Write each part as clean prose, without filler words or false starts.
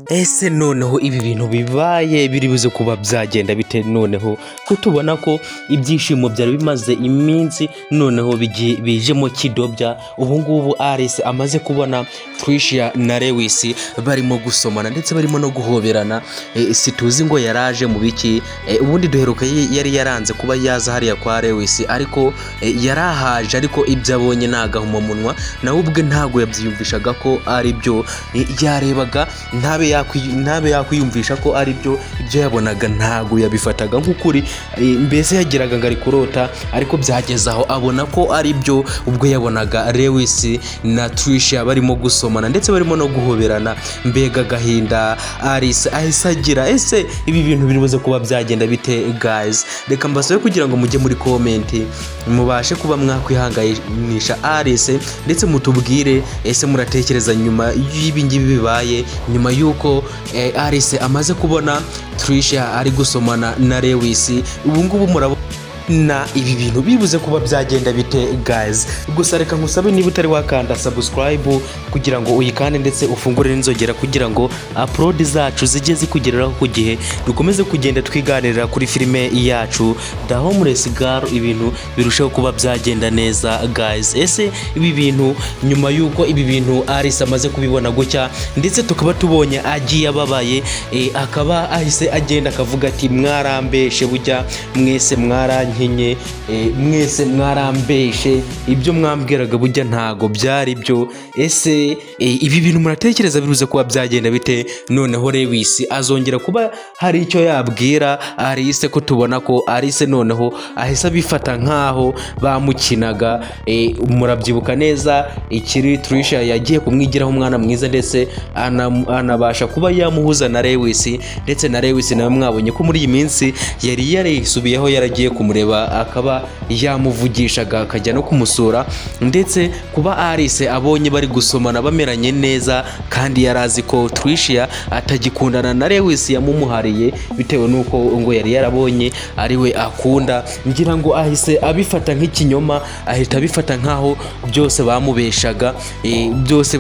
Ese noneho ibi bintu bibaye biri buze kuba byagenda bite noneho ko tubona ko ibyishimo byari bimaze iminsi noneho bijemo kidobya. Ubu ngubu Alice amaze kubona Tricia na Lewis barimo gusomana ndetse barimo no guhoberana. Situzi ngo yaraje mu biki, ubundi duheruka yari yaranze kuba yaza hariya kwa Lewis, ariko yarahaje, ariko ibyo abonye nagahumamunwa nawe ubwe ntago yabyiyumvishaga ko ari byo. Yarebaga ntabe yakwiyumvisha ko ari byo, ibyo yabonaga ntago yabifataga nk'ukuri, mbese yagiraga ngo ari kurota, ariko byageze aho abona ko ari byo ubwo yabonaga Lewis na Tricia barimo gusomana ndetse barimo no guhoberana. Mbega gahinda Alice ahise agira. Ese ibi bintu biribuze kuba byagenda bite guys? Reka mbasabe kugira ngo mujye muri comment mubashe kuba mwakwihanganisha Alice ndetse mutubwire ese muratekereza nyuma y'ibi ngibi bibaye, nyuma yuko Alice amaze kubona Tricia ari gusomana na Lewis. Ubu ngubu murabona ibi bintu bibuze kuba byagenda bite guys? Gusa reka nkusabe niba utari wakanda subscribe kugira ngo uyikande ndetse ufungure n'inzogera kugira ngo upload zacu zijye zikugereraho ku gihe, dukomeze kugenda twiganirira kuri filime yacu The Homeless Girl, ibintu birushaho kuba byagenda neza guys. Ese ibi bintu nyuma yuko ibi bintu Alice amaze kubibona gutya ndetse tukaba tubonye agiye ababaye, akaba ahise agenda akavuga ati mwarambeshe bujya mwese mwarankenye, mwese mwarambeshe, ibyo mwambwiraga bujya ntago byari byo. Ese ibi bintu muratekereza biruze kuba byagenda bite? Noneho Lewis azongera kuba hari icyo yabwira Alice, ko tubona ko Alice noneho ahise abifata nkaho bamukinaga. Murabyibuka neza ikiri Tricia yagiye kumwigiraho umwana mwiza ndetse anabasha kuba yamuhuza na Lewis, ndetse na Lewis nawe mwabonye ko muri iyi minsi yari yarisubiyeho, yaragiye kumureba akaba yamuvugishaga akajya no kumusura, ndetse kuba Alice abonye bari gusomana bameranye neza kandi yarazi ko Tricia atagikundana na Lewis yamumuhariye bitewe nuko ngo yari yarabonye ari we akunda. Ngira ngo ahise abifata nk'ikinyoma, ahita abifata nkaho byose bamubeshaga, byose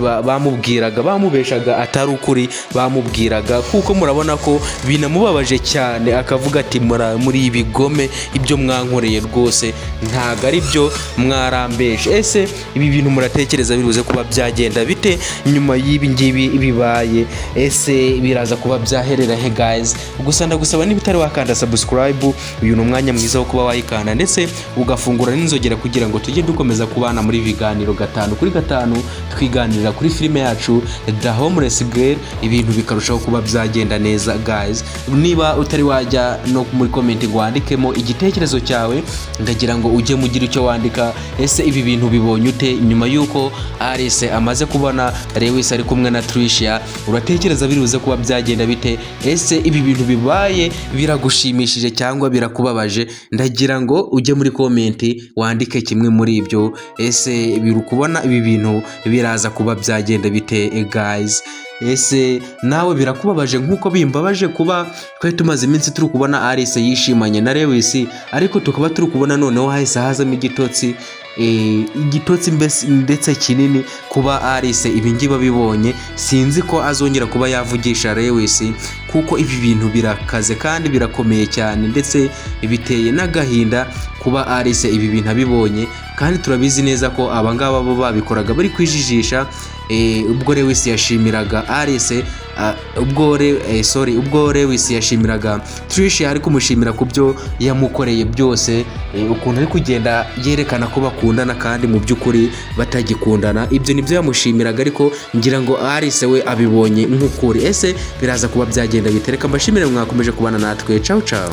bamubeshaga atari ukuri bamubwiraga, kuko murabona ko binamubabaje cyane, akavuga ati muri ibigome, ibyo mwankoreye rwose ntago ari byo, mwarambeshe. Ese ibi bintu muratekereza biruze kuba byagenda bite nyuma y'ibi ngibi bibaye? Ese biraza kuba byaherera he guys? Gusa ndagusaba niba utari wakanda subscribe, uyu ni umwanya mwiza wo kuba wayikanda ndetse ugafungura n'inzogera kugira ngo tujye dukomeza kubana muri biganiro 5 kuri 5 twiganirira kuri filime yacu The Homeless Girl, ibintu bikarushaho kuba byagenda neza guys. Niba utari wajya no muri comment gwandikemo igitekerezo cyawe, ndagira ngo ujye mugira icyo wandika. Ese ibi bintu bibonye ute nyuma yuko Alice amaze kubona Lewis ari kumwe na Tricia? Uratekereza biruze kuba byagenda bite? Ese ibi bintu bibaye biragushimishije cyangwa birakubabaje? Ndagira ngo ujye muri comment wandike kimwe muri ibyo. Ese birukubona ibi bintu biraza kuba byagenda bite guys? Ese nawe birakubabaje nkuko bimbabaje kuba twari tumaze iminsi turi kubona Alice yishimanye na Lewis, ariko tukaba turi kubona noneho hahise hazamo igitotsi ndetse kinini kuba Alice ibi ngibi abibonye. Sinzi ko azongera kuba yavugisha Lewis, kuko ibi bintu birakaze kandi birakomeye cyane, ndetse biteye n'agahinda kuba Alice ibi bintu abibonye, kandi turabizi neza ko abangaba bo babikoraga bari kwijijisha. Ubwo Lewis yashimiraga Alice, ubwo Lewis yashimiraga Tricia, ari kumushimira ku byo yamukoreye byose, ukuntu ari kugenda yerekana ko bakundana kandi mu by'ukuri batagikundana. Ibyo nibyo yamushimiraga, ariko ngira ngo Alice we abibonye nk'ukuri. Ese biraza kuba byagenda bitereka. Mbashimire mwakomeje kubana natwe. Ciao ciao.